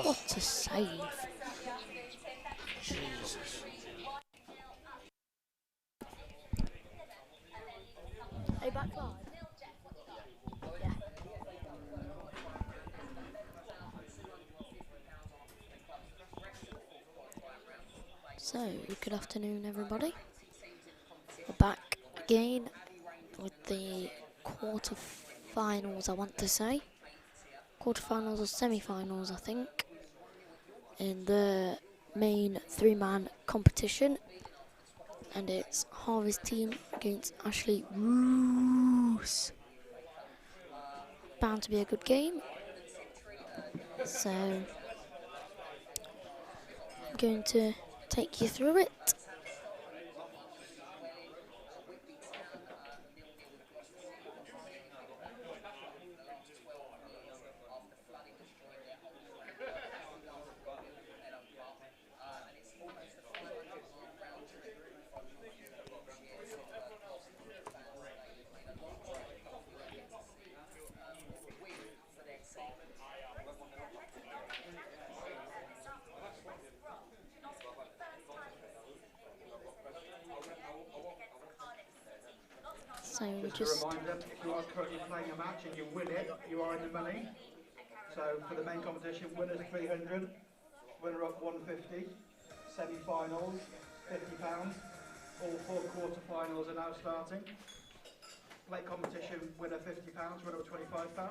What a save. Jesus. Are you back live? Yeah. So, good afternoon everybody. We're back again with the quarter-finals, I want to say. Quarter-finals or semi-finals, I think. In the main three-man competition. And it's Harvey's team against Ashley Roos. Bound to be a good game. So, I'm going to take you through it. So we just a reminder, if you are currently playing a match and you win it, you are in the money. So for the main competition, winners 300, winner up 150, semi-finals £50, all four quarter-finals are now starting. Plate competition, winner £50, winner up £25.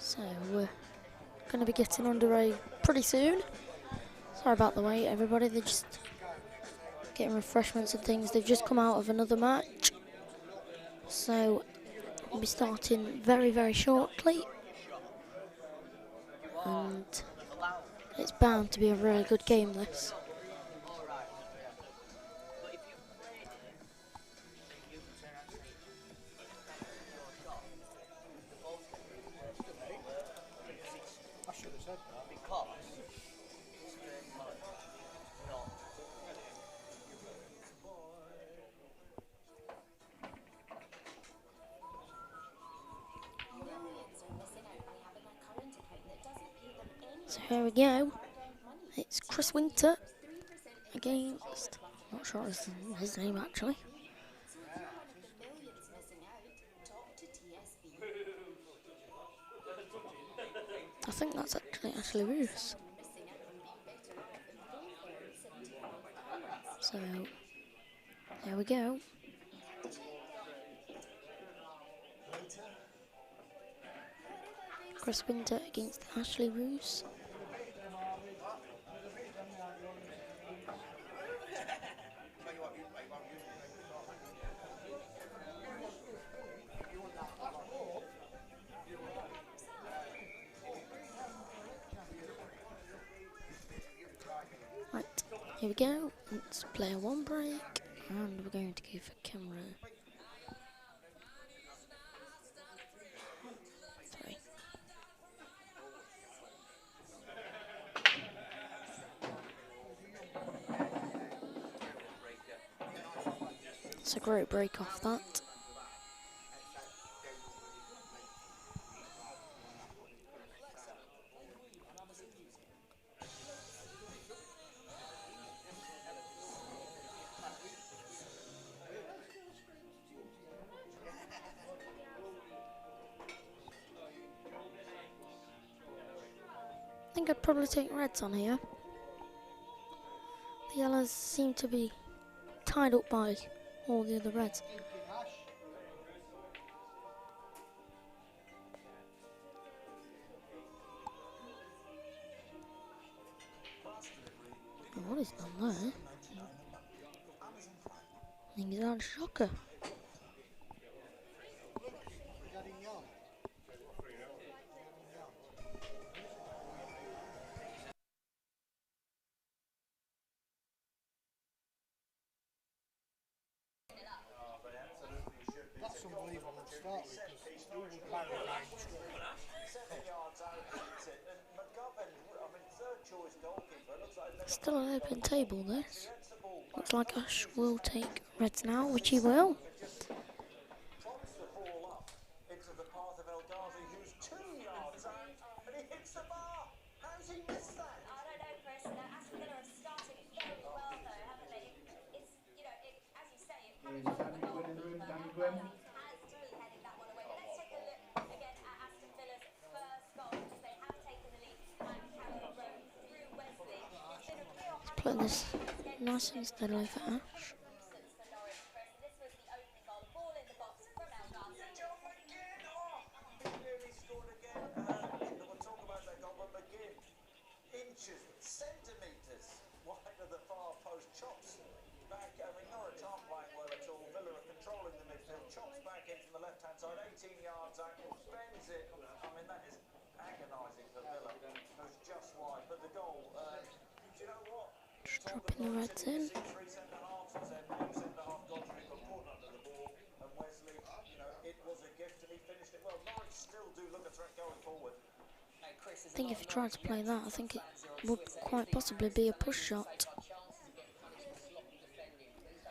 So we're going to be getting underway pretty soon. Sorry about the wait, everybody. They're just getting refreshments and things. They've just come out of another match. So we'll be starting very, very shortly. And it's bound to be a really good game, this. So here we go. It's Chris Winter against, not sure his name actually. I think that's actually Ashley Roos. So there we go. Chris Winter against Ashley Roos. Right, here we go. It's player one break, and we're going to go for camera 3. It's a great break off that. I think I'd probably take reds on here. The yellows seem to be tied up by all the other reds. What is done there? I think he's had a shocker. Still an open table, this. Looks like Ash will take reds now, which he will. Putting this nice and steadily for Ash. Just dropping the reds in. I think if he tried to play that, I think it would quite possibly be a push shot.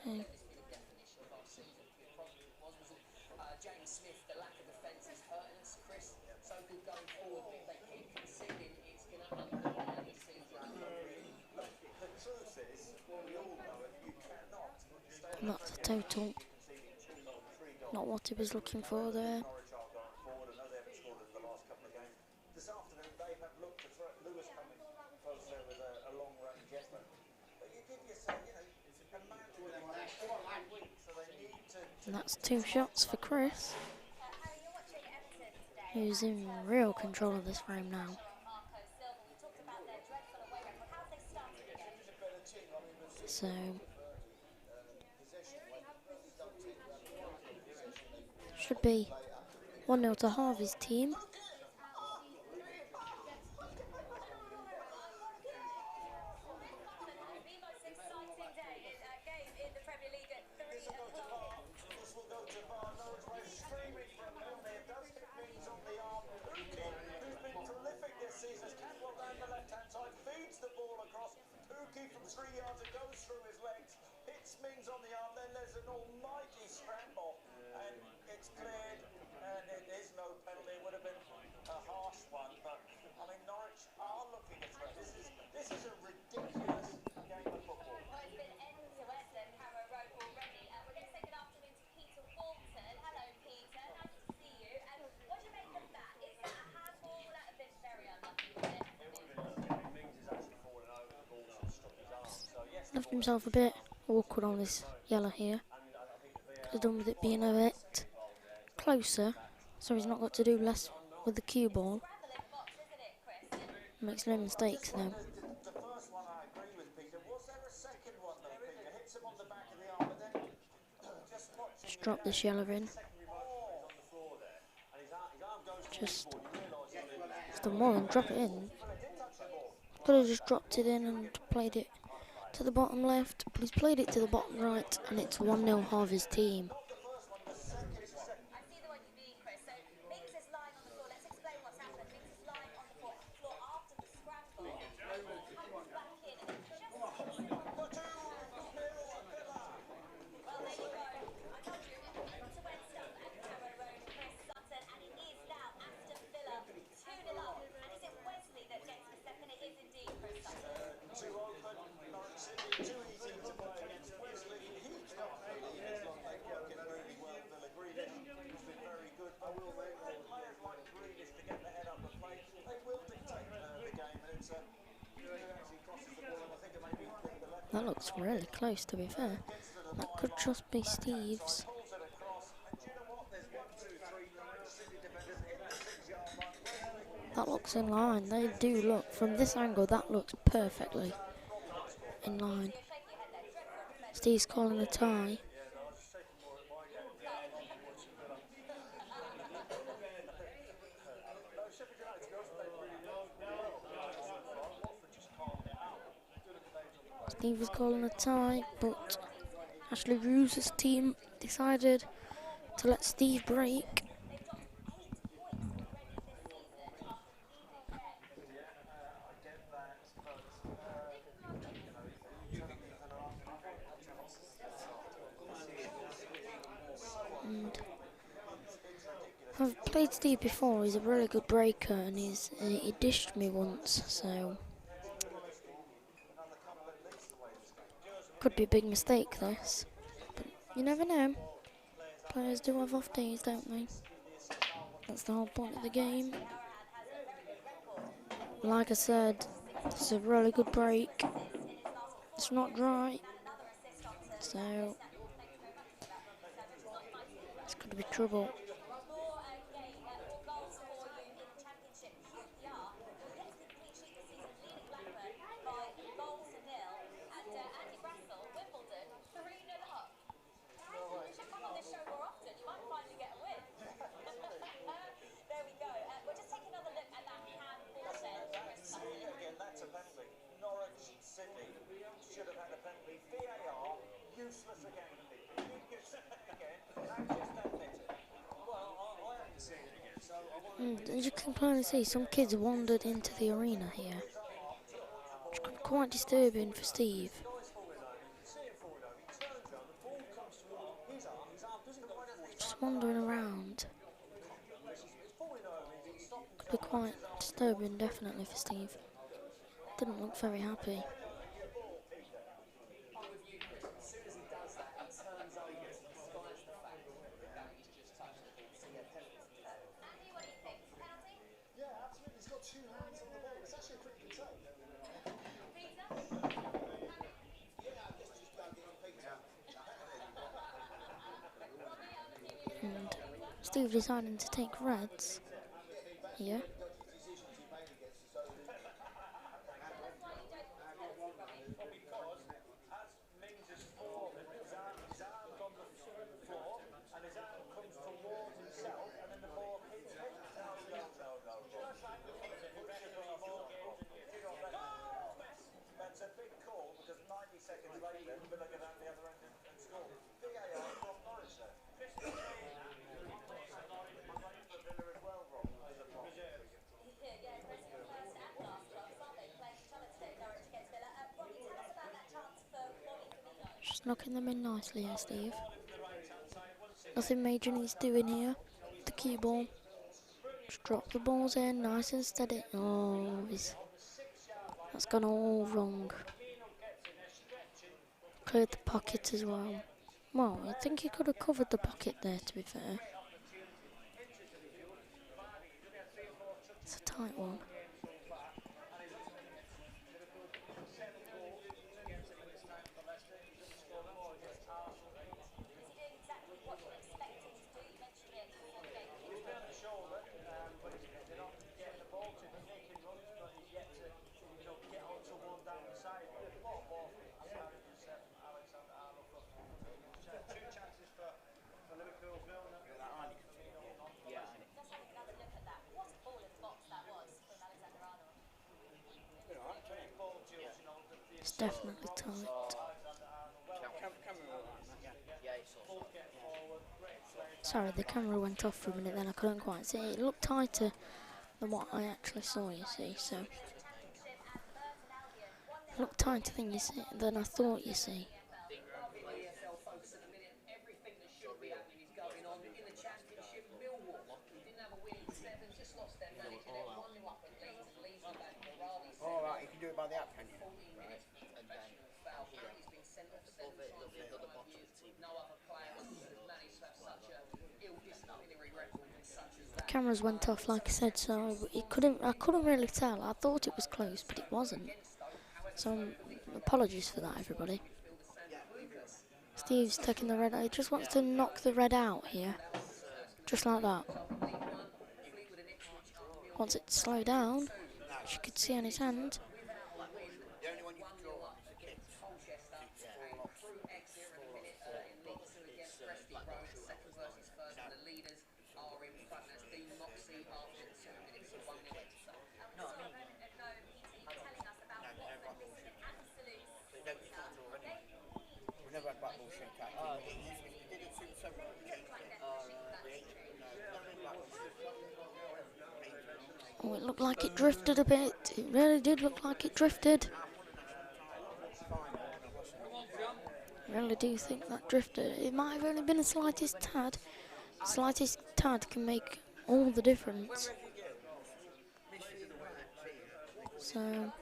Okay. And that's a total. Not what he was looking for there. And that's 2 shots for Chris, who's in real control of this frame now. So should be 1-0 to Harvey's team. Left himself a bit awkward on this yellow here. Could have done with it being a bit closer, so he's not got to do less with the cue ball. Makes no mistakes though. Just drop this yellow in. Just done more than drop it in. Could have just dropped it in and played it to the bottom left, but he's played it to the bottom right, and it's 1-0 Harvey's team. That looks really close, to be fair. That could just be Steve's. That looks in line. They do look, from this angle, that looks perfectly in line. Steve's calling a tie. Steve was calling a tie, but Ashley Ruse's team decided to let Steve break. played Steve before. He's a really good breaker, and he dished me once, so could be a big mistake this. But you never know. Players do have off days, don't they? That's the whole point of the game. Like I said, it's a really good break. It's not dry, so it's going to be trouble. As you can clearly see, some kids wandered into the arena here. It's quite disturbing for Steve. Just wandering around. Could be quite disturbing, definitely, for Steve. Didn't look very happy. And Steve deciding to take reds here. Just knocking them in nicely here, Steve. Nothing major needs doing here. The cue ball. Just drop the balls in, nice and steady. Oh, that's gone all wrong. Cleared the pocket as well. Well, I think he could have covered the pocket there, to be fair. It's a tight one. It's definitely tight. Sorry, the camera went off for a minute then, I couldn't quite see it. It looked tighter than what I actually saw, you see, so. It looked tighter than I thought, you see. Alright, you can do it by the app, can you? The cameras went off, like I said, so I couldn't really tell. I thought it was close, but it wasn't. So apologies for that, everybody. Steve's taking the red out. He just wants to knock the red out here, just like that. Wants it to slow down, as you could see on his hand. Oh, it looked like it drifted a bit. It really did look like it drifted. I really do think that drifted. It might have only been the slightest tad. Slightest tad can make all the difference. So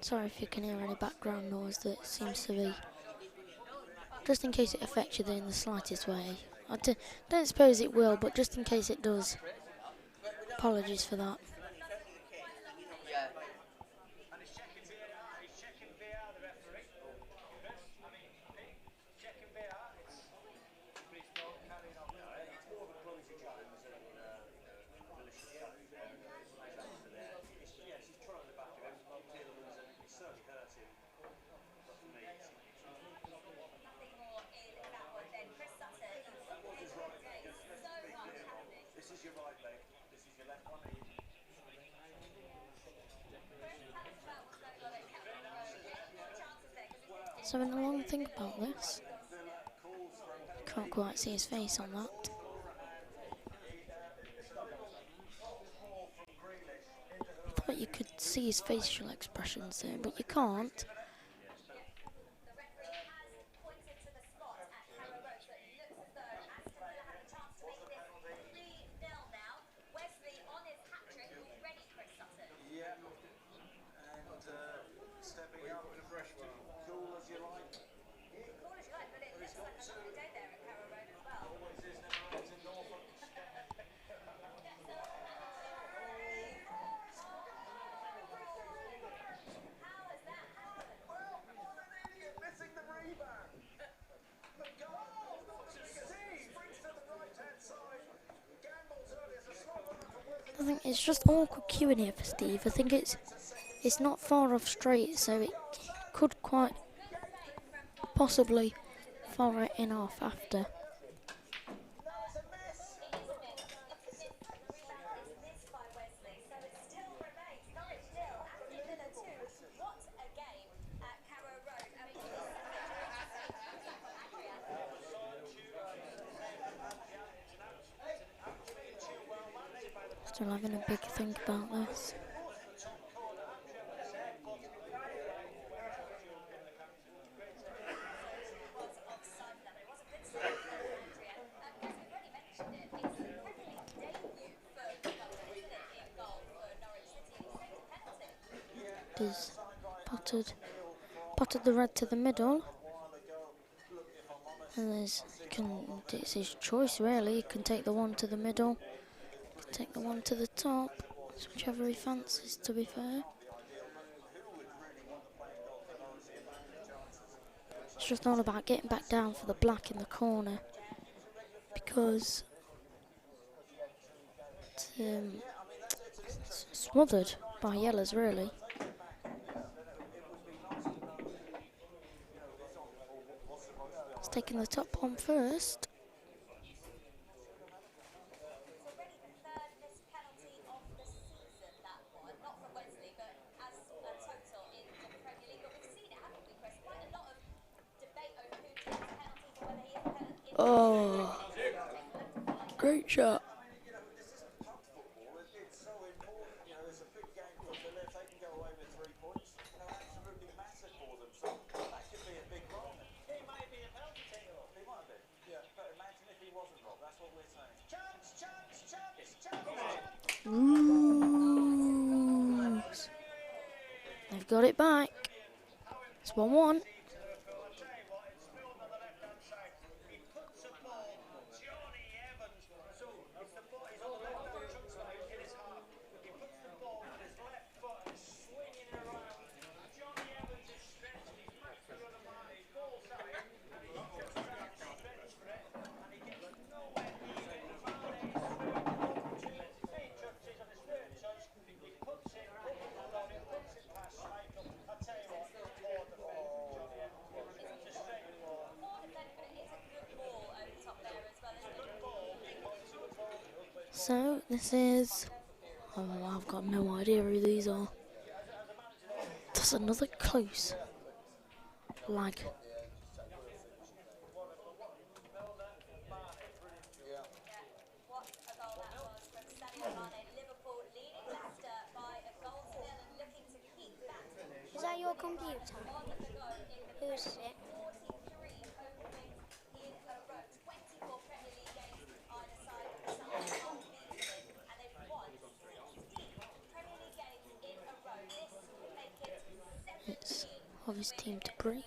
sorry if you can hear any background noise that seems to be, just in case it affects you in the slightest way. Don't suppose it will, but just in case it does, apologies for that. So when the long thing about this, can't quite see his face on that. I thought you could see his facial expressions there, but you can't. I think it's just awkward queuing here for Steve. I think it's not far off straight, so it could quite possibly fire it in off after. Still having a big think about this. He's potted the red to the middle, and it's his choice really. He can take the one to the middle, he can take the one to the top, it's whichever he fancies, to be fair. It's just all about getting back down for the black in the corner, because it's smothered by yellows really. It's taking the top one first. Oh, great shot. Ooh. They've got it back. It's 1-1. So this is, I've got no idea who these are. That's another close lag. your computer? Who's it? It's of his team to break.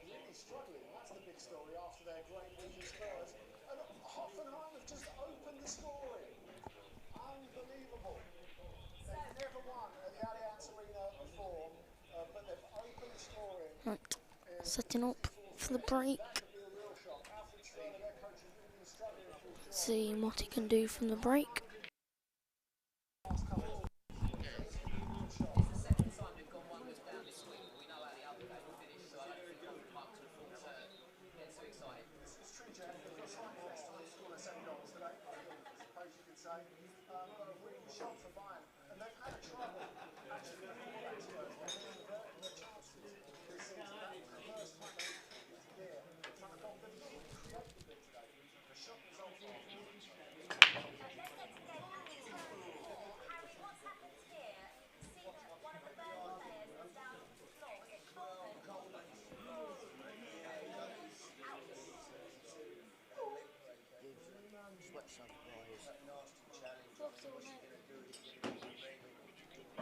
Really struggling. That's the big story after their great win for Spurs. And Hoffenheim have just opened the scoring. Unbelievable. They've never won at the Allianz Arena before, but they've opened the scoring. Right, setting up for the break. That could be a real shock. Alfred Schroeder, their coach, has really been struggling through the See what he can do from the break. last couple.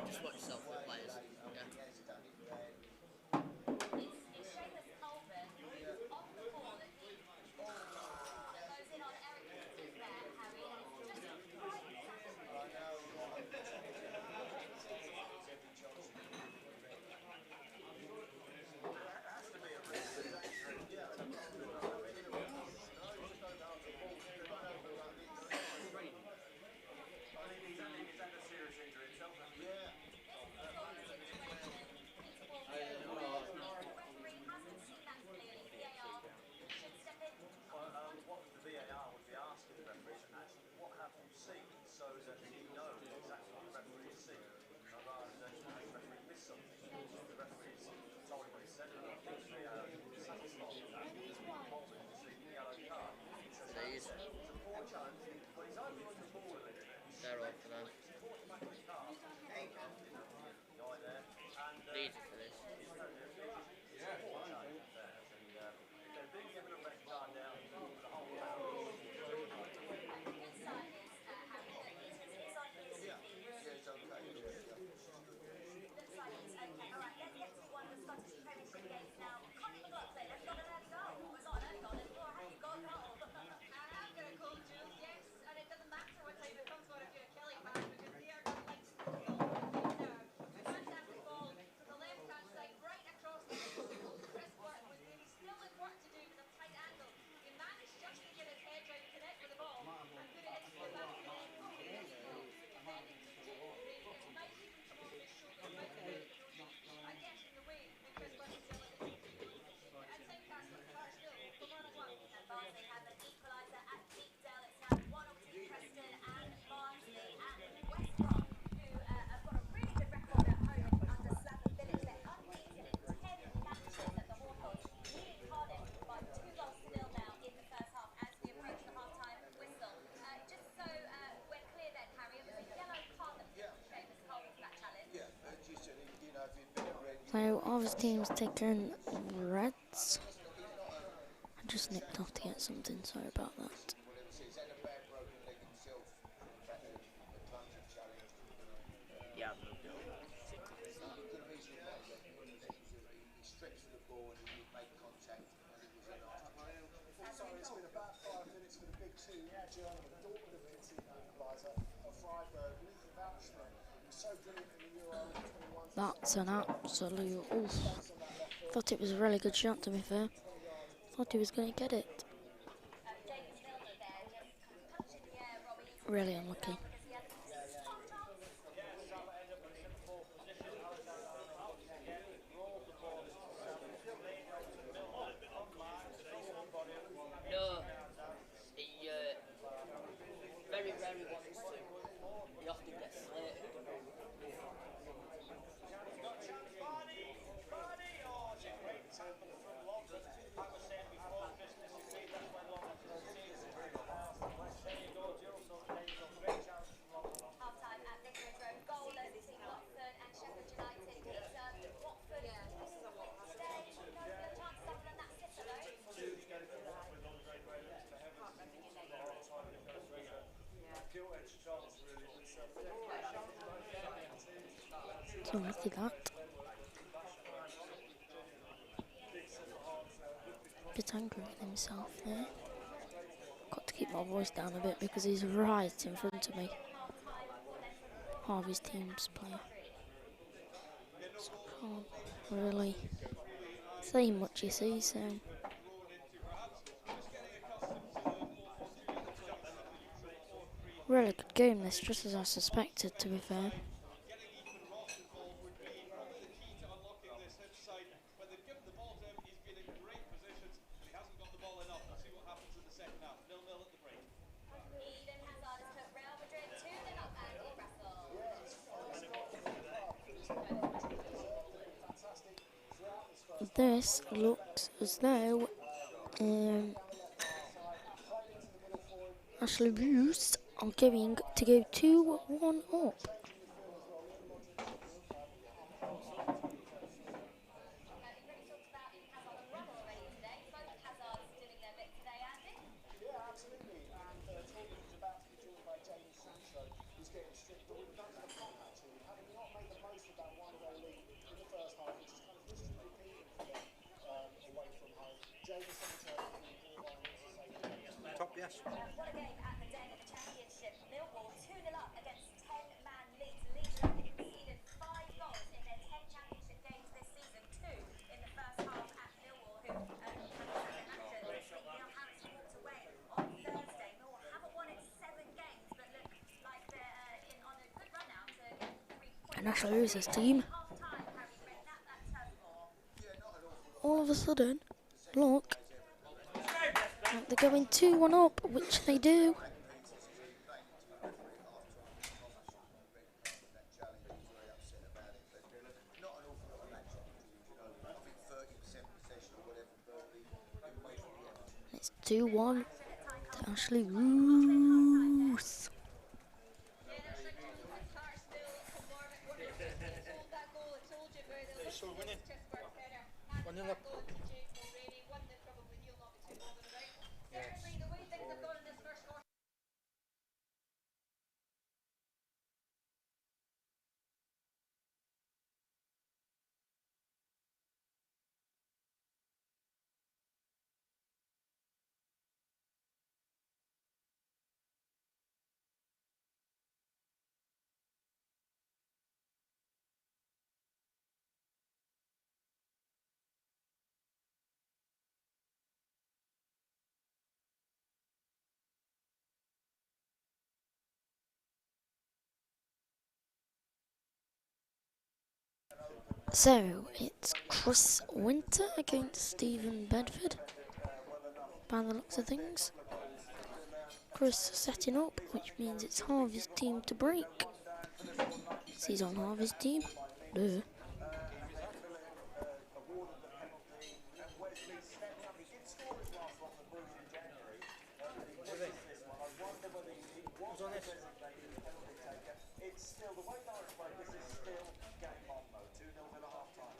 Just watch yourself for the players. Yeah. They're all for them. Easy for this. So all of his team's taken reds. I just nipped off to get something, sorry about that. Yeah. It's been about 5 minutes for the big two. Now Germany, Dortmund have conceded an equaliser. Freiburg, Luther Vouchman, who was so brilliant in the Euro 21. That's an absolute oof. Thought it was a really good shot, to be fair. Thought he was going to get it. Really unlucky. No, he very rarely wants to. He often gets slated. So lucky that. Bit angry with himself there. Got to keep my voice down a bit because he's right in front of me. Harvey's team's player. So can't really say much, you see, so. Really good game this, just as I suspected, to be fair. This looks as though Ashley Bruce are going to go 2-1 up. Yeah, absolutely. And Torbjorn is about to be joined by Jamie Sancho, who's getting stripped. But we've done to the clock, actually, having not made the most of that one-goal lead in the first half, which is kind of history repeating for them away from home. Jamie Sancho being brought on to save the game. Top, yes. What a game at the Den in the Championship. Millwall 2-0 up against 10-man Leeds. Leeds have conceded 5 goals in their 10 Championship games this season, 2 in the first half at Millwall, who had manager Neil Harris walked away on Thursday. Millwall haven't won in 7 games, but look like they're on a good run now to get 3 points. And Ashley Bruce's team. Half-time, Harry Redknapp, that's turf. All of a sudden, look, like they're going 2-1 up, which they do. It's 2-1 to Ashley Bruce. So winning. 1-0 up. So, it's Chris Winter against Stephen Bedford, by the looks of things. Chris setting up, which means it's Harvey's team to break. He's on Harvey's team. Duh. Who's on this? It's still the way Norwich play. This is still game on though. 2-0 in a half time.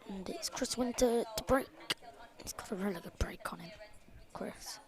And it's Chris Winter to break. He's got a really good break on him, Chris.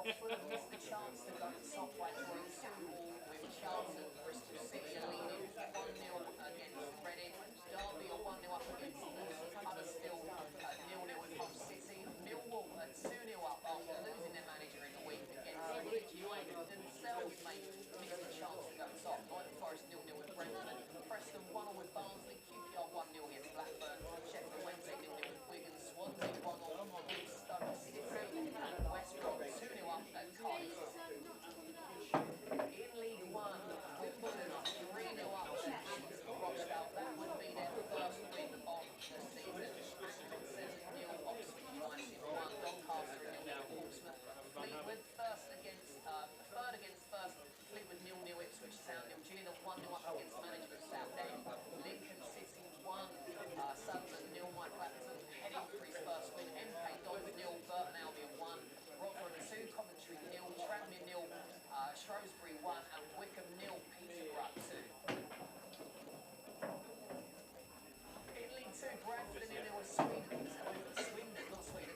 Fulham missed the chance to go to top by drawing 2-2 with Charlton. Bristol City are leading 1-0 against Reading. Derby are 1-0 up against Wolves. Huddersfield 0-0 with Hull City. Millwall are 2-0 up after losing their manager in the week against Leeds United. Themselves missed the chance to go top. Nottingham Forest 0-0 with Bridlington. Preston 1-0 with Barnsley. QPR 1-0 against Blackburn. Sheffield Wednesday 0-0 with Wigan. Swansea 1-0 with Stoke City. And West Brom 2-0 up at Cardiff. In League One, with Fulham 3-0 up at Rochdale. That would be their first win of the season. Accrington 7-0, Oxford United 1, Doncaster 0-0 Portsmouth. Fleetwood third against first. Fleetwood 0-0 Ipswich Town 0. Gillingham 1-0 up against management Southend. Lincoln City 1, Sunderland 0, Mike Clapton heading for his first win. MK Dons 0, Burton Albion 1, Rotherham 2, Coventry 0, Tranmere 0, Shrewsbury 1, and Wickham 0, Peterborough 2. In League 2, Bradford 0-0 with Sweden. Swindon, not Sweden.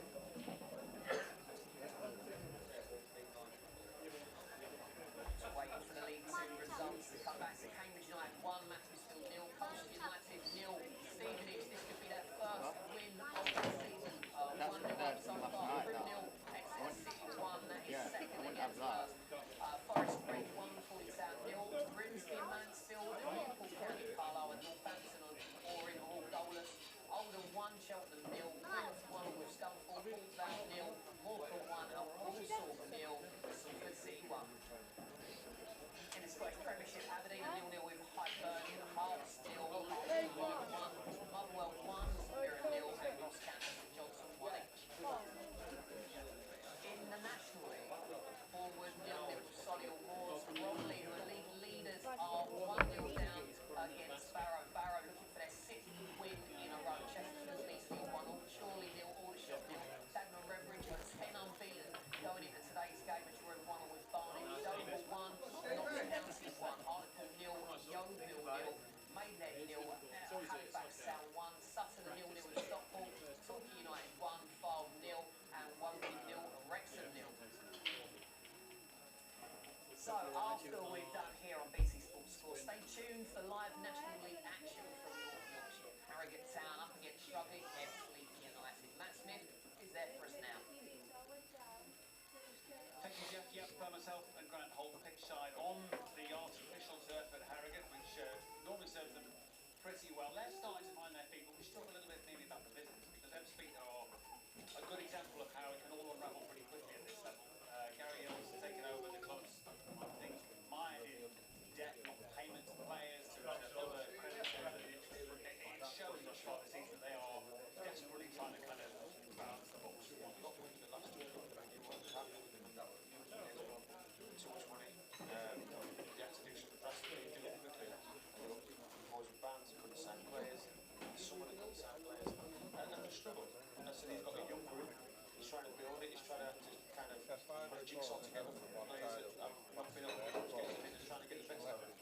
Waiting for the League 2 results to come back. So Cambridge United 1, Mansfield 0, Colchester United 0. Stevenage, this could be their first win of the season. 1-0 up so far. 3-0. Exeter City 1, that is second against first. Forest Green 1, Forty Town 0. Grimsby and Mansfield, Newport County, Carlisle and Northampton are all goalless. Oldham 1, Cheltenham 0. Plymouth 1 with Scunthorpe, Portsmouth 0. Moorcourt 1, and Walsall 0. Salford City 1. In the Scottish Premiership, Aberdeen 0-0 with Highburn, Hearts 0, League 1, Motherwell 1, Spirit 0, and Ross County and Johnson 1 each. In the National League, Bournemouth 0-0 with Solihull Moors. Bromley, who are league leaders, are 1-0 down against Barrow. Barrow looking for their 6th win in a row. Chesterfield's Leesfield 1, Chorley 0, Aldershot 0. Dagenham Redbridge are 10 unbeaten going into today's game, as you're 1-0 with Barney. Dover 1, Notts County 1, Hartlepool 0, Yeovil 0, Maidenhead 0, Halifax Town 1, Sutton 0-0 with Stockport, Torquay United 1, Fylde 0, and Woking 0, Wrexham 0. So after we're done here on BT Sports Score, stay tuned for live National League action from North Yorkshire. Harrogate Town up against struggling Ebbsfleet United. Matt Smith is there for us now. Thank you, Jeff. Yep, by myself and Grant hold the pitch side on the artificial turf at Harrogate, which normally serves them pretty well. They're starting to find their feet, but we struggle a little bit maybe about the visitors, because Ebbsfleet are a good example of how it can all unravel pretty quickly at this level. Gary Hill's taken over the club's, I think, mired in debt of payment to players, to other creditors. It's showing thus far this season they are desperately trying to kind of balance the books. Too much money. The execution of the press, they do it quickly. Boys with bands couldn't sign players. Some of them couldn't sign players. And they struggled. And so he's got a young group. He's trying to build it. He's trying to kind of put a jigsaw together for players that have not been able to get them in and trying to get the best out of them.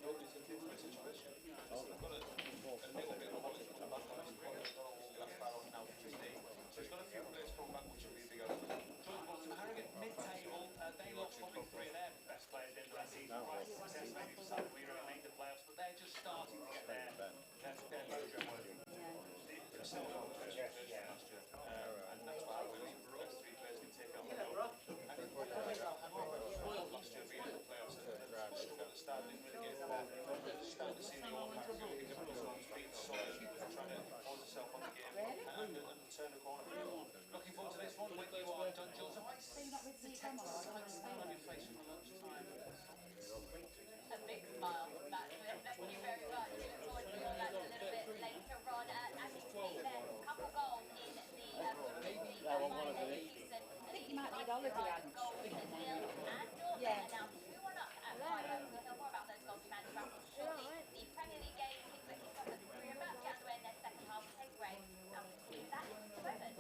Nobody's in a situation. They've got a little bit of quality coming back on this. They've got all the last battle now for 15. So he's got a few players coming back, which will be a big opening. Harrogate mid-table, they lost probably 3 of their best players into that season. Quite success, maybe for some we really made the playoffs, but they're just starting to get their mojo working. They're still on the first last year, and that's what happens. The best 3 players can take on the road. And last year being in the playoffs, and struggled at the start, didn't really get involved. Starting to see the all picking up the runs, being solid, trying to pose herself on the game and turn the corner. Looking forward to this one with you on John Jules. I detect a slight smile on your face from lunchtime. A big smile. Thank you very much. Look forward to all that a little bit later on. As you can see there, a couple goals in the season. I think you might need holiday and goals in the nil and Dortmund now 2-1 up at Harem. We'll hear more about those goals from Andy Russell shortly. The Premier League game kicks off at 3 about to get underway in their second half. Take a break and we'll see that in a moment.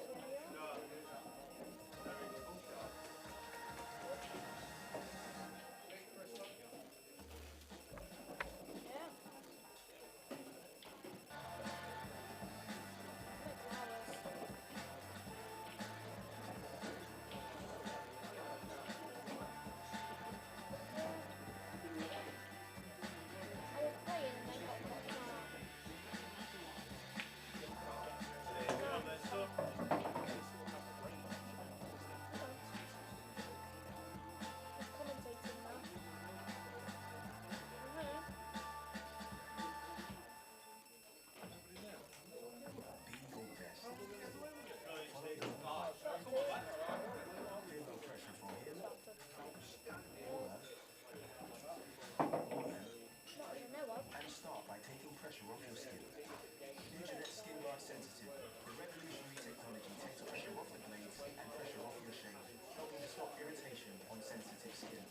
Sensitive, the revolutionary technology takes pressure off the blades and pressure off your shave, helping to stop irritation on sensitive skin.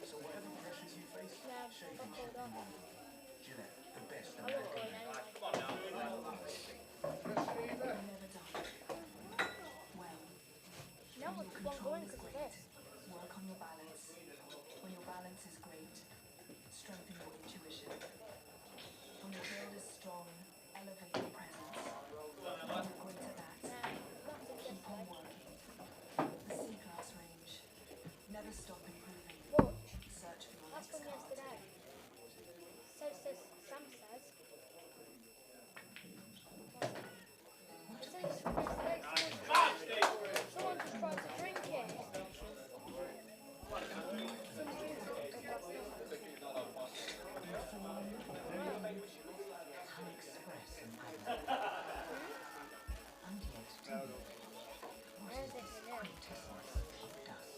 So whatever pressures you face, shaving should be one of them. Gillette, the best American made. Never done. Well, No when one's your one control going is because of great, this. work on your balance. When your balance is great, strengthen your intuition. When your build is strong, elevate your presence. When you're great at that, keep on working. The C-Class range. Never stop improving. Watch. Search for your That's next from card. yesterday. So it says, Sam says. It says it's from yesterday. Someone just tried to drink it. Some drinks it last night. Express and anti-XT. What is this quintessence of dust?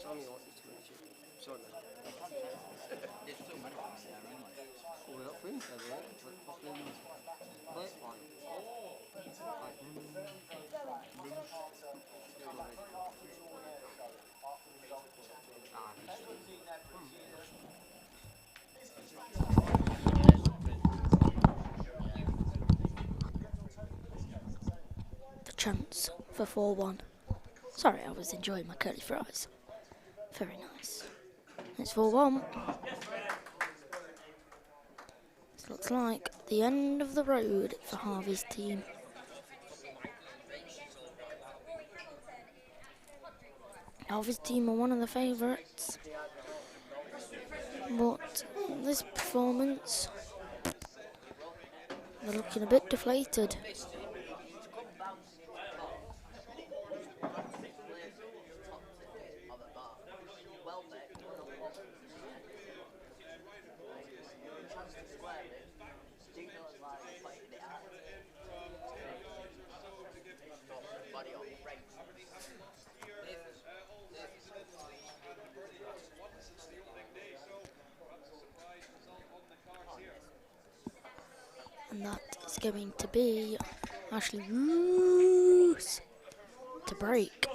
Sammy wanted to meet you. Sorry, mate. There's so many things there anyway. Well, we're not free each other, right? But fucking play it fine. The chance for 4-1. Sorry, I was enjoying my curly fries. Very nice. It's 4-1. This looks like the end of the road for Harvey's team. Harvey's team are one of the favourites. But this performance, they're looking a bit deflated. And that is going to be Ashley Roos to break.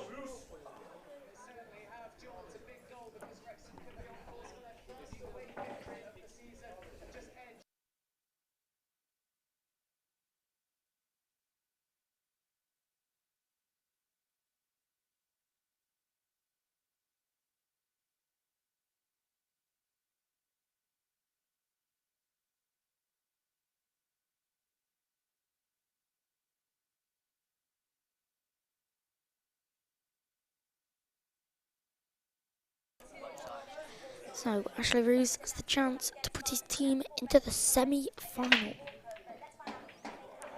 So Ashley Roos has the chance to put his team into the semi-final.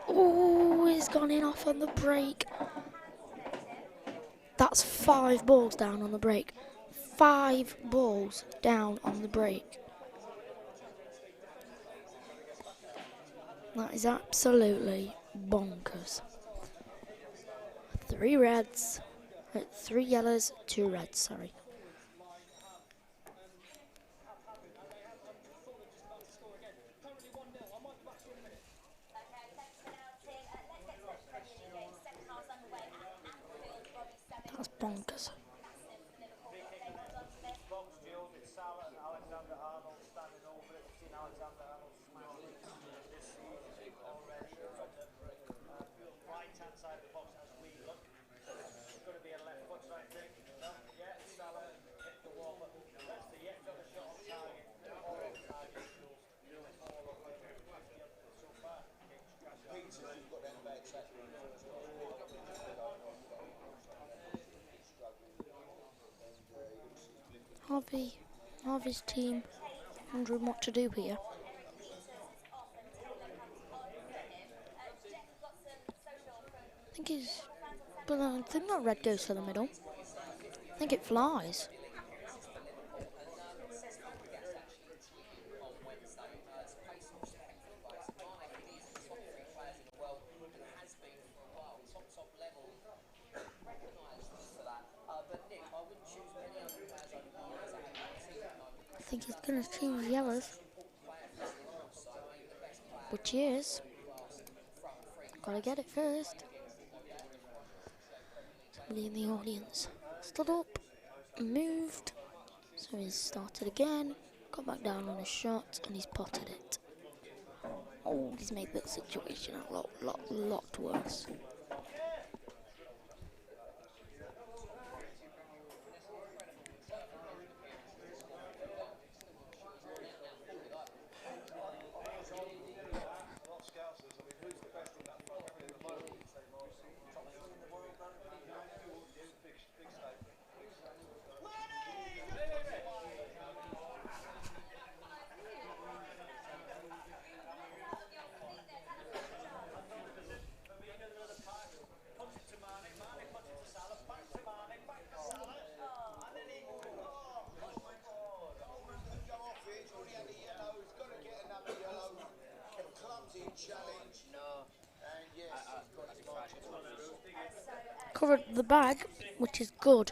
Oh, he's gone in off on the break. That's 5 balls down on the break. 5 balls down on the break. That is absolutely bonkers. 3 reds, 3 yellows, 2 reds, sorry. That's bonkers. Harvey's team wondering what to do here. I think that red goes to the middle. I think it flies. I think he's going to choose yellows. Which is... Gotta get it first. Somebody in the audience stood up, moved, so he's started again, got back down on a shot, and he's potted it. Oh, he's made that situation a lot worse. Covered the bag, which is good.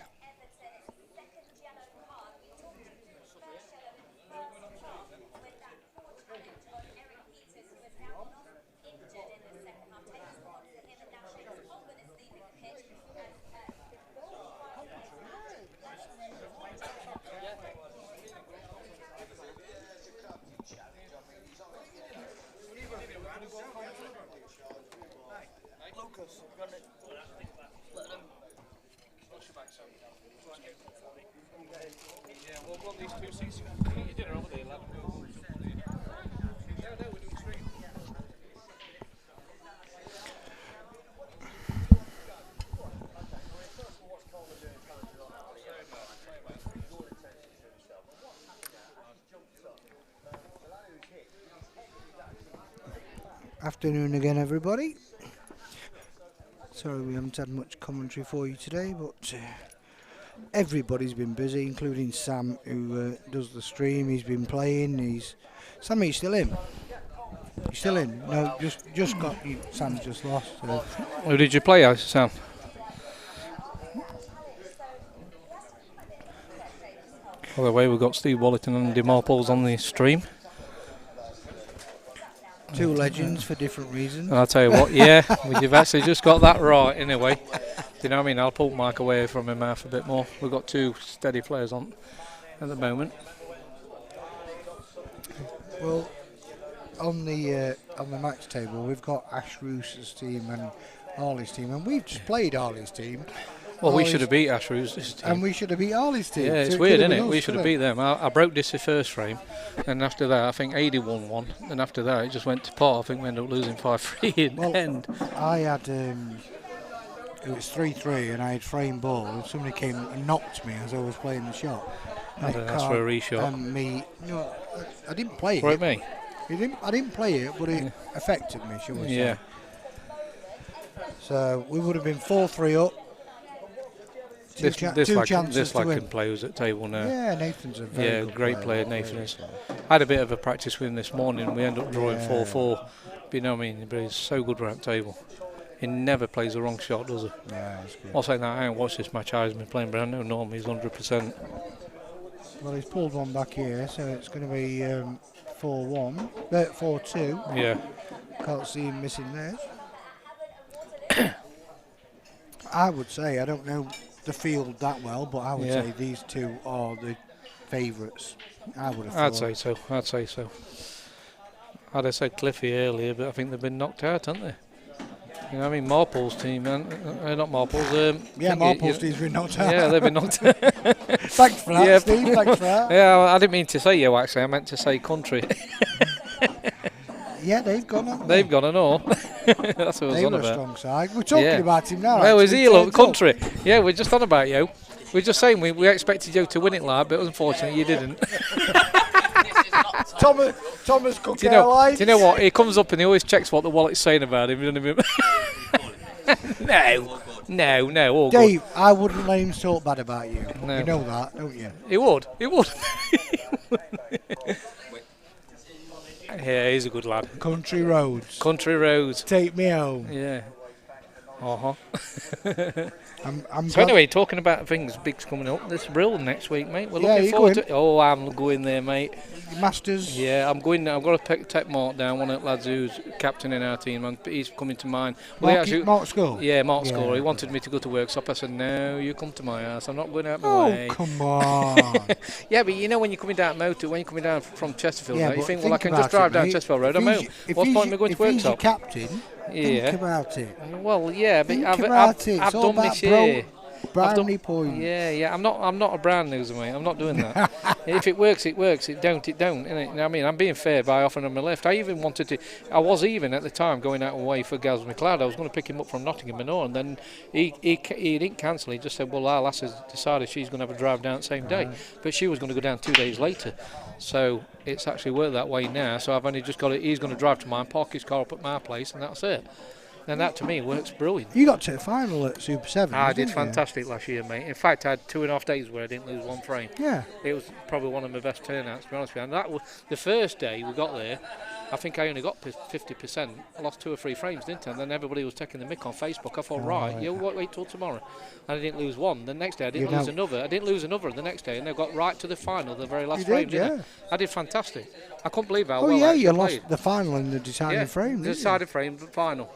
Yeah, well, these two seats. You did it over there, lad. No, we're doing three. Afternoon again, everybody. Sorry we haven't had much commentary for you today, but everybody's been busy, including Sam, who does the stream. He's been playing. Sam, are you still in? You still in? No, just got you. Sam's just lost. Who did you play, Sam? By the way, we've got Steve Wallerton and Andy Marples on the stream. Two legends for different reasons. I'll tell you what, yeah, you've actually just got that right anyway. Do you know what I mean? I'll pull Mike away from my mouth a bit more. We've got two steady players on at the moment. Well, on the match table, we've got Ash Roos's team and Harley's team, and we've just played Harley's team. Well, we should have beat Ash Roos's team. And we should have beat Harley's team. Yeah, it's so weird, isn't it? We should have beat them. I broke this the first frame, and after that, I think AD won one, and after that, it just went to pot. I think we ended up losing 5-3 in the end. I had, it was 3-3, and I had frame ball, and somebody came and knocked me as I was playing the shot. I that's for a reshot. And I didn't play it. What me? I didn't play it, but it affected me, shall we say. Yeah. So we would have been 4-3 up. This chances lad to win. can play who's at table now. Yeah, Nathan's a very good great player. Nathan is. I had a bit of a practice with him this morning. We ended up drawing 4-4. But you know what I mean? But he's so good around table. He never plays the wrong shot, does he? Yeah, that's good. I'll say that. I haven't watched this match. I've been playing, but I know normally he's 100%. Well, he's pulled one back here, so it's going to be 4-1, 4-2. Yeah. Can't see him missing theirs. I would say, I don't know the field that well, but I would say these two are the favourites. I would have thought. I'd say so. I'd have said Cliffy earlier, but I think they've been knocked out, haven't they? You know what I mean? Marple's team, not Marple's. Marple's team's been knocked out. Yeah, they've been knocked out. Thanks for that, Steve. Thanks for that. Yeah, I didn't mean to say you, actually. I meant to say country. Yeah, they've gone, haven't they? They've gone and all. That's what I was on about. They were a strong side. We're talking about him now. Well, is he a country? Yeah, we're just on about you. We're just saying we expected you to win it, lad, but unfortunately you didn't. Thomas Cook. Do you know what? He comes up and he always checks what the wallet's saying about him. No. All Dave, good. I wouldn't let him talk bad about you. No. You know that, don't you? He would. Yeah, he's a good lad. Country roads. Take me home. Yeah. So anyway, talking about things big's coming up. This Brill next week, mate. We're looking forward to. Oh, I'm going there, mate. Masters. Yeah, I'm going. I've got to take Mark down. One of the lads who's captain in our team, and he's coming to mine. Mark School. Yeah, Mark School. He wanted me to go to workshop. I said, no, you come to my house. I'm not going out my way. Oh, come on. Yeah, but you know when you're coming down when you're coming down from Chesterfield, yeah, you think, well, I can just drive down Chesterfield Road. I'm home. What's the point of me going to workshop? If he's your captain, think about it. Well, yeah, but I've done this year. Brownie point. Yeah. I'm not a brand loser, mate. I'm not doing that. If it works, it works. It don't, innit? You know what I mean? I'm being fair by offering him a lift. I was even at the time going out away for Gaz McLeod. I was going to pick him up from Nottingham Manor, and then he didn't cancel. He just said, well, our lass has decided she's going to have a drive down the same day. But she was going to go down 2 days later. So it's actually worked that way now. So I've only just got it. He's going to drive to mine, park his car up at my place, and that's it. And that to me works brilliant. You got to the final at Super 7. I did fantastic last year, mate. In fact, I had 2.5 days where I didn't lose one frame. Yeah. It was probably one of my best turnouts, to be honest with you. And that was the first day we got there. I think I only got 50%. I lost 2 or 3 frames, didn't I? And then everybody was taking the mick on Facebook. I thought, right, you'll wait till tomorrow. And I didn't lose one. The next day I didn't lose another. I didn't lose another the next day, and I got right to the final, the very last frame, didn't I? I did fantastic. I couldn't believe how well I you played. lost the final in the decided frame, didn't you? The decided frame, the final.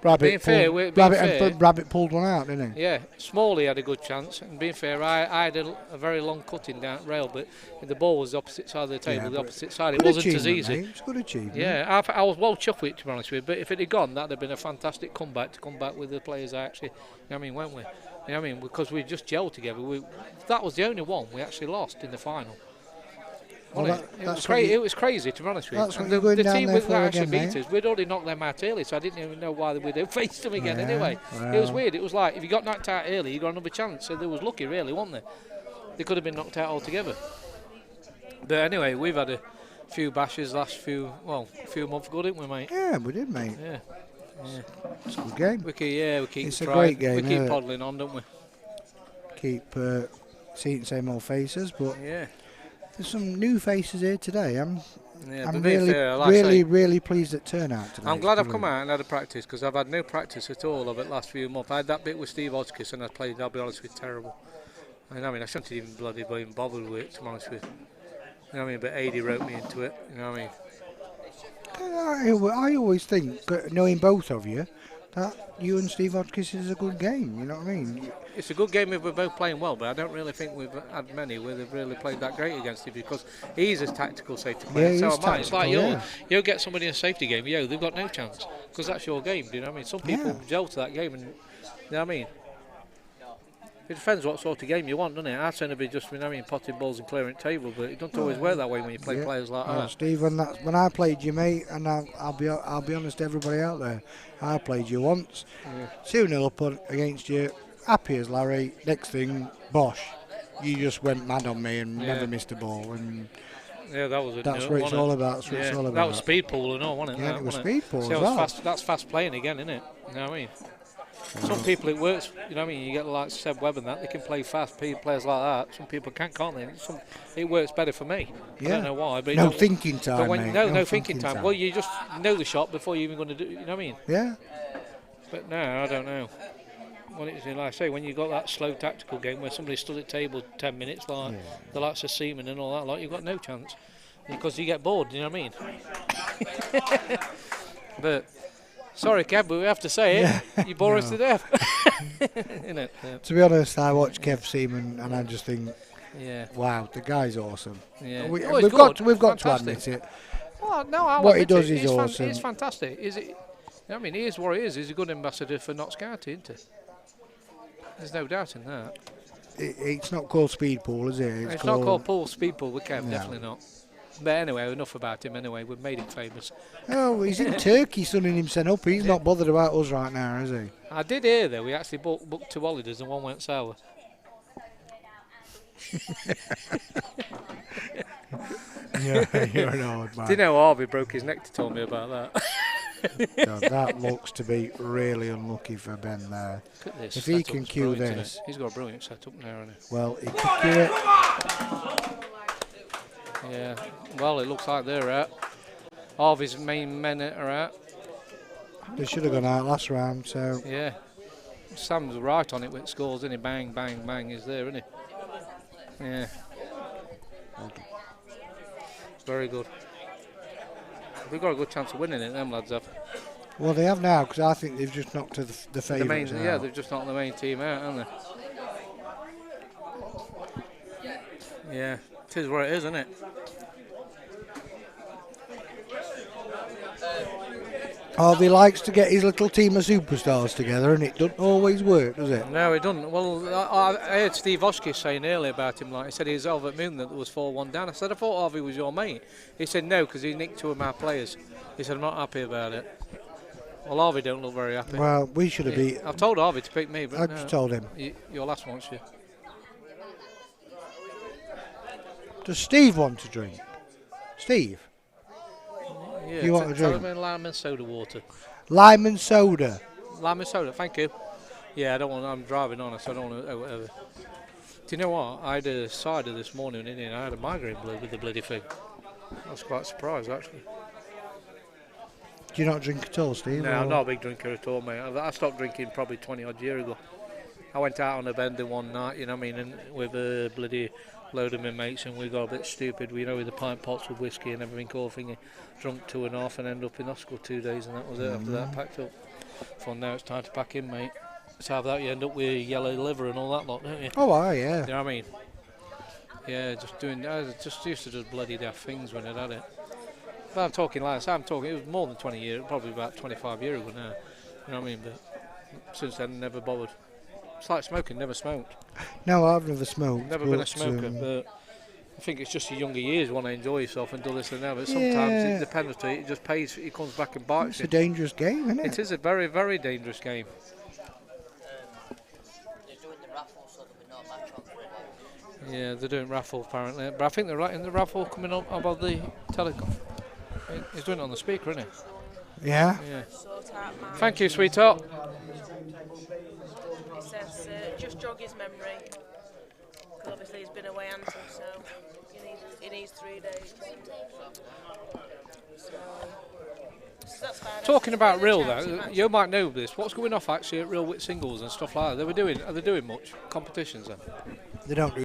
Rabbit pulled one out, didn't he? Yeah, Smalley had a good chance, and being fair, I had a very long cutting down rail, but the ball was the opposite side of the table, the opposite side. It wasn't as easy. Mate. It's a good achievement. Yeah, I was well chuffed with it, to be honest with you, but if it had gone, that would have been a fantastic comeback to come back with the players I actually, weren't we? Because we just gelled together. That was the only one we actually lost in the final. Well, it was crazy, to be honest with you. That's what you're going down team there that for actually again, beat us, we'd already knocked them out early, so I didn't even know why we'd have faced them again anyway. Well. It was weird. It was like, if you got knocked out early, you got another chance. So they was lucky, really, wasn't they? They could have been knocked out altogether. But anyway, we've had a few bashes last few months ago, didn't we, mate? Yeah, we did, mate. Yeah. It's a good game. We keep it's trying. A great game. We keep poddling on, don't we? Keep seeing the same old faces, but yeah. There's some new faces here today. I'm really pleased at turnout today. I'm glad I've come out and had a practice, because I've had no practice at all over the last few months. I had that bit with Steve Hodgkiss and I played, I'll be honest with you, terrible. I shouldn't have even bloody been bothered with it, to be honest with you. But AD wrote me into it, I always think, knowing both of you, that you and Steve Hodgkiss is a good game, you know what I mean? It's a good game if we're both playing well, but I don't really think we've had many where they've really played that great against him, because he's a tactical safety player. Yeah, so am I. It's like you'll get somebody in a safety game, they've got no chance, because that's your game, do you know what I mean? Some people gel to that game, and you know what I mean? It depends what sort of game you want, doesn't it? I'd say be just, potting balls and clearing table, but it doesn't always work that way when you play players like that. Steve, when I played you, mate, and I'll be honest to everybody out there, I played you once, 2-0 up against you, happy as Larry. Next thing, bosh, you just went mad on me and never missed a ball. And yeah, that was that's what it's all about. That's what it's all about. That was speed pool and all, wasn't it? Yeah, it was speed pool as well. That's fast playing again, isn't it? You know what I mean? Some people it works, you know what I mean? You get like Seb Webb and that, they can play fast, players like that. Some people can't they? It works better for me. I don't know why. But no thinking time, mate. No thinking time. Well, you just know the shot before you're even going to do it, you know what I mean? Yeah. But no, I don't know. Like I say, when you got that slow tactical game where somebody stood at table 10 minutes, like the likes of Seaman and all that, like you've got no chance. Because you get bored, you know what I mean? But... sorry, Kev, but we have to say it. You bore us to death. To be honest, I watch Kev Seaman and I just think, wow, the guy's awesome. Yeah. We've got to admit it. Well, no, what he does is awesome. He's fantastic. He is what he is. He's a good ambassador for Notts County, isn't he? There's no doubt in that. It's not called speed pool, is it? It's not called pool speed pool with Kev, definitely not. But anyway, enough about him anyway. We've made him famous. Oh, he's in Turkey sunning himself up. He's not bothered about us right now, is he? I did hear, though, we actually booked 2 holidays and one went sour. You're an old man. Do you know Harvey broke his neck to tell me about that? God, that looks to be really unlucky for Ben there. Look at this. If he can cue this. He's got a brilliant setup now, hasn't he? Well, he could cue it. Yeah, well, it looks like they're out. Harvey's main men are out. They should have gone out last round, so... yeah. Sam's right on it with scores, isn't he? Bang, bang, bang, he's there, isn't he? Yeah. Very good. We've got a good chance of winning it, them lads have. Well, they have now, because I think they've just knocked the favourites out. Yeah, they've just knocked the main team out, haven't they? Yeah, it is what it is, isn't it? Harvey likes to get his little team of superstars together, and it doesn't always work, does it? No, it doesn't. Well, I heard Steve Hodgkiss saying earlier about him, like he said he was over at Moon that there was 4-1 down. I said, I thought Harvey was your mate. He said no, because he nicked 2 of my players. He said, I'm not happy about it. Well, Harvey don't look very happy. Well, we should have beat... I've told Harvey to pick me, but I just told him. Your last one, you. Does Steve want to drink? Steve? Yeah, you want a drink? Lime and soda water. Lime and soda. Lime and soda, thank you. Yeah, I don't want. I'm driving on, so I don't want to. Whatever. Do you know what? I had a cider this morning, and I had a migraine with the bloody thing. I was quite surprised, actually. Do you not drink at all, Steve? No, I'm not a big drinker at all, mate. I stopped drinking probably 20 odd years ago. I went out on a bender one night, you know what I mean, and with a bloody load of my mates, and we got a bit stupid, you know, with the pint pots with whiskey and everything, all thingy, drunk 2.5 and ended up in hospital 2 days, and that was it. After that, packed up. For now, it's time to pack in, mate. So after that, you end up with yellow liver and all that lot, don't you? Oh, yeah. You know what I mean? Yeah, I just used to do bloody daft things when I had it. But I'm talking like this, it was more than 20 years, probably about 25 years ago now. You know what I mean? But since then, never bothered. It's like smoking, never smoked. No, I've never smoked. Never been a smoker, but I think it's just your younger years you want to enjoy yourself and do this and that. But sometimes the penalty, it just pays, it comes back and bites you. It's a dangerous game, isn't it? It is a very, very dangerous game. They're doing the raffle so that we're not match on for a while. Yeah, they're doing raffle apparently. But I think they're right in the raffle coming up about the telecom. He's doing it on the speaker, isn't he? Yeah. Yeah. Thank you, sweetheart. It says just jog his memory. Because obviously he's been away hunting, so he needs 3 days. So that's fine. Talking about Real though, you might know this. What's going off actually at Real with singles and stuff like that? Are they doing much competitions then? They don't do